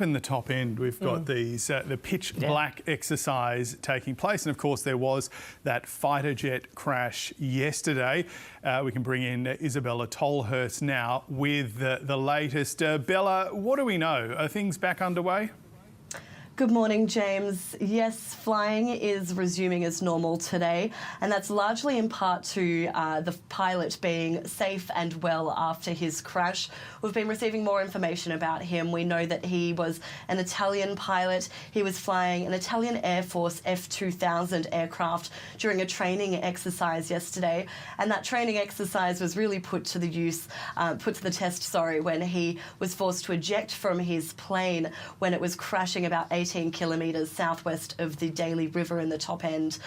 In the top end, we've got these the pitch black exercise taking place, and of course there was that fighter jet crash yesterday. We can bring in Isabella Tolhurst now with the latest. Bella, what do we know? Are things back underway? Good morning, James. Yes, flying is resuming as normal today, and that's largely in part to the pilot being safe and well after his crash. We've been receiving more information about him. We know that he was an Italian pilot. He was flying an Italian Air Force F2000 aircraft during a training exercise yesterday, and that training exercise was really put to the test, when he was forced to eject from his plane when it was crashing about 18 kilometres southwest of the Daly River in the top end.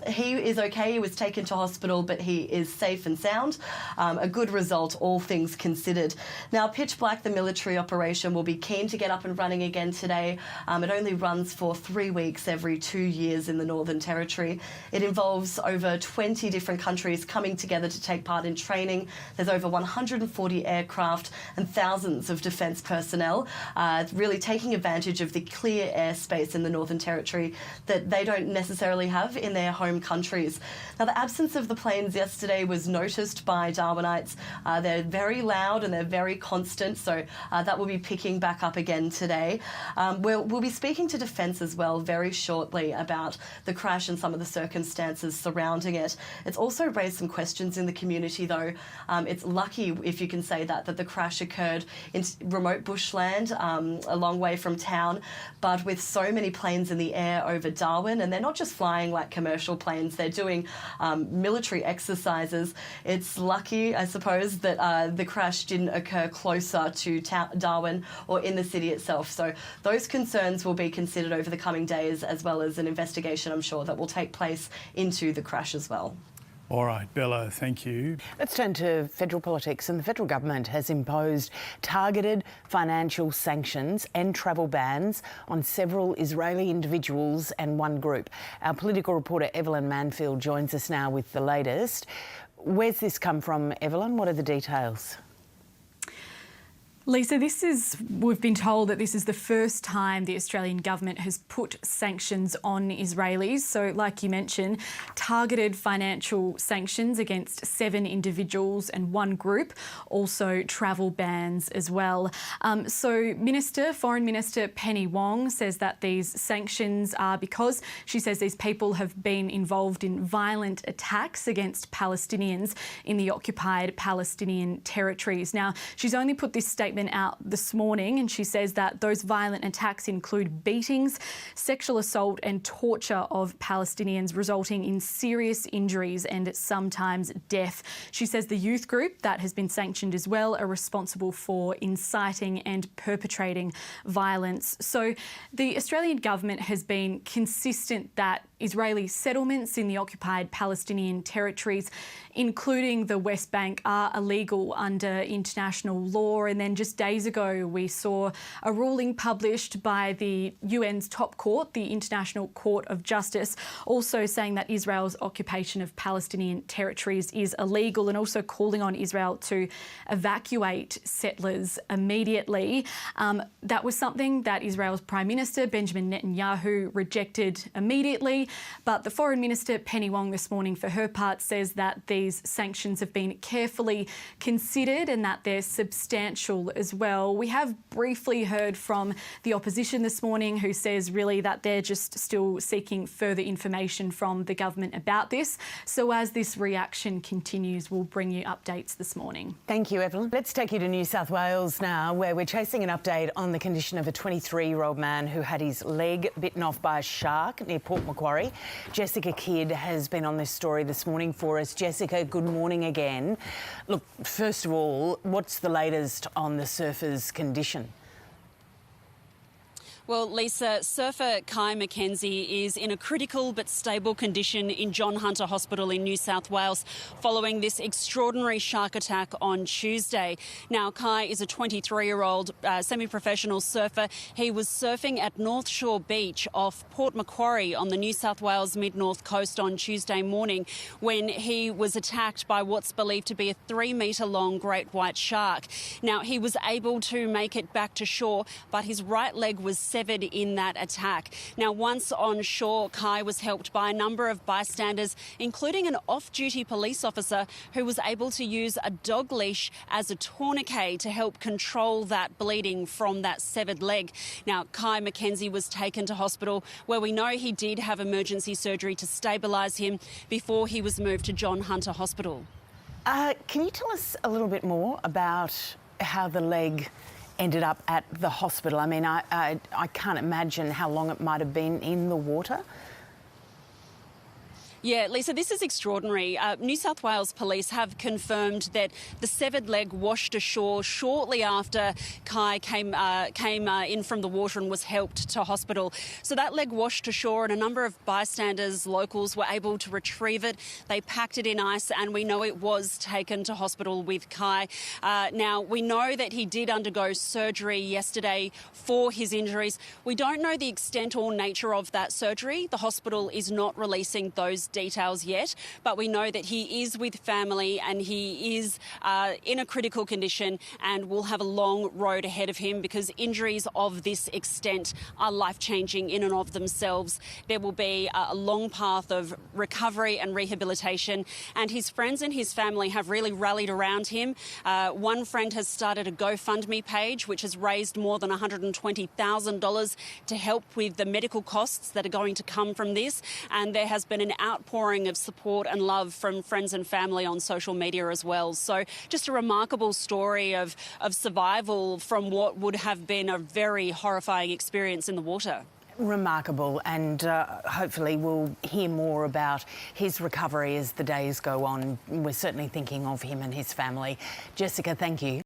He is okay. He was taken to hospital, but he is safe and sound. A good result, all things considered. Now, Pitch Black, the military operation, will be keen to get up and running again today. It only runs for 3 weeks every 2 years in the Northern Territory. It involves over 20 different countries coming together to take part in training. There's over 140 aircraft and thousands of defence personnel, really taking advantage of the clear airspace in the Northern Territory that they don't necessarily have in their home countries. Now, the absence of the planes yesterday was noticed by Darwinites. They're very loud and they're very constant, so that will be picking back up again today. We'll be speaking to Defence as well very shortly about the crash and some of the circumstances surrounding it. It's also raised some questions in the community, though. It's lucky, if you can say that the crash occurred in remote bushland, a long way from town, but with so many planes in the air over Darwin, and they're not just flying like commercial planes, they're doing military exercises. It's lucky, I suppose, that the crash didn't occur closer to Darwin or in the city itself. So those concerns will be considered over the coming days, as well as an investigation, I'm sure, that will take place into the crash as well. All right, Bella, thank you. Let's turn to federal politics, and the federal government has imposed targeted financial sanctions and travel bans on several Israeli individuals and one group. Our political reporter Evelyn Manfield joins us now with the latest. Where's this come from, Evelyn? What are the details? Lisa, we've been told that this is the first time the Australian government has put sanctions on Israelis. So, like you mentioned, targeted financial sanctions against 7 individuals and one group, also travel bans as well. Foreign Minister Penny Wong says that these sanctions are because she says these people have been involved in violent attacks against Palestinians in the occupied Palestinian territories. Now, she's only put this statement out this morning, and she says that those violent attacks include beatings, sexual assault and torture of Palestinians, resulting in serious injuries and sometimes death. She says the youth group that has been sanctioned as well are responsible for inciting and perpetrating violence. So the Australian government has been consistent that Israeli settlements in the occupied Palestinian territories, including the West Bank, are illegal under international law. And then just days ago, we saw a ruling published by the UN's top court, the International Court of Justice, also saying that Israel's occupation of Palestinian territories is illegal, and also calling on Israel to evacuate settlers immediately. That was something that Israel's Prime Minister Benjamin Netanyahu rejected immediately. But the Foreign Minister Penny Wong this morning, for her part, says that these sanctions have been carefully considered and that they're substantial as well. We have briefly heard from the opposition this morning, who says really that they're just still seeking further information from the government about this. So as this reaction continues, we'll bring you updates this morning. Thank you, Evelyn. Let's take you to New South Wales now, where we're chasing an update on the condition of a 23-year-old man who had his leg bitten off by a shark near Port Macquarie. Jessica Kidd has been on this story this morning for us. Jessica, good morning again. Look, first of all, what's the latest on the surfer's condition? Well, Lisa, surfer Kai McKenzie is in a critical but stable condition in John Hunter Hospital in New South Wales following this extraordinary shark attack on Tuesday. Now, Kai is a 23-year-old semi-professional surfer. He was surfing at North Shore Beach off Port Macquarie on the New South Wales mid-north coast on Tuesday morning when he was attacked by what's believed to be a 3-metre-long great white shark. Now, he was able to make it back to shore, but his right leg was severed in that attack. Now, once on shore, Kai was helped by a number of bystanders, including an off-duty police officer who was able to use a dog leash as a tourniquet to help control that bleeding from that severed leg. Now, Kai McKenzie was taken to hospital where we know he did have emergency surgery to stabilise him before he was moved to John Hunter Hospital. Can you tell us a little bit more about how the leg ended up at the hospital? I mean, I can't imagine how long it might have been in the water. Yeah, Lisa, this is extraordinary. New South Wales Police have confirmed that the severed leg washed ashore shortly after Kai came in from the water and was helped to hospital. So that leg washed ashore and a number of bystanders, locals, were able to retrieve it. They packed it in ice and we know it was taken to hospital with Kai. Now, we know that he did undergo surgery yesterday for his injuries. We don't know the extent or nature of that surgery. The hospital is not releasing those details yet, but we know that he is with family and he is in a critical condition and will have a long road ahead of him because injuries of this extent are life-changing in and of themselves. There will be a long path of recovery and rehabilitation, and his friends and his family have really rallied around him. One friend has started a GoFundMe page which has raised more than $120,000 to help with the medical costs that are going to come from this, and there has been an outpouring of support and love from friends and family on social media as well. So just a remarkable story of survival from what would have been a very horrifying experience in the water. Remarkable, and hopefully we'll hear more about his recovery as the days go on. We're certainly thinking of him and his family. Jessica, thank you.